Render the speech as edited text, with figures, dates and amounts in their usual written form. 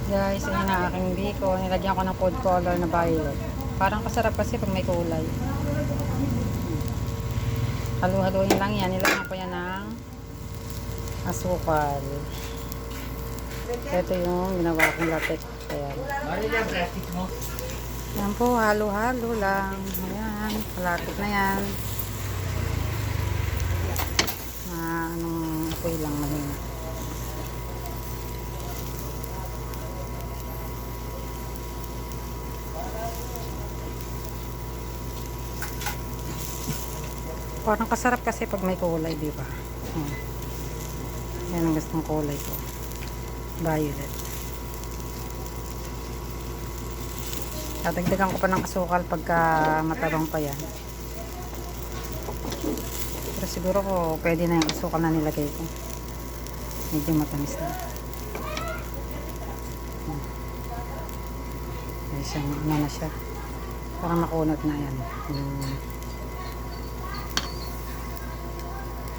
Guys, ayun na aking biko. Nilagyan ko ng food color na violet. Parang kasarap kasi pag may kulay. Halu-haluin lang yan. Nilagyan ko yan ng asukal. Ito yung ginawa kong latte. Ayan. Yan po, halo-halo lang. Ayan, malapit na yan. Anong apoy lang mahina. Parang kasarap kasi pag may kulay, di ba? Yan ang gustong kulay ko. Violet. Dadagdagan ko pa ng asukal pagka matabang pa yan. Pero siguro ko pwede na yung asukal na nilagay ko. Medyo matamis na. Ay, siya, ano na siya. Parang nakunot na yan.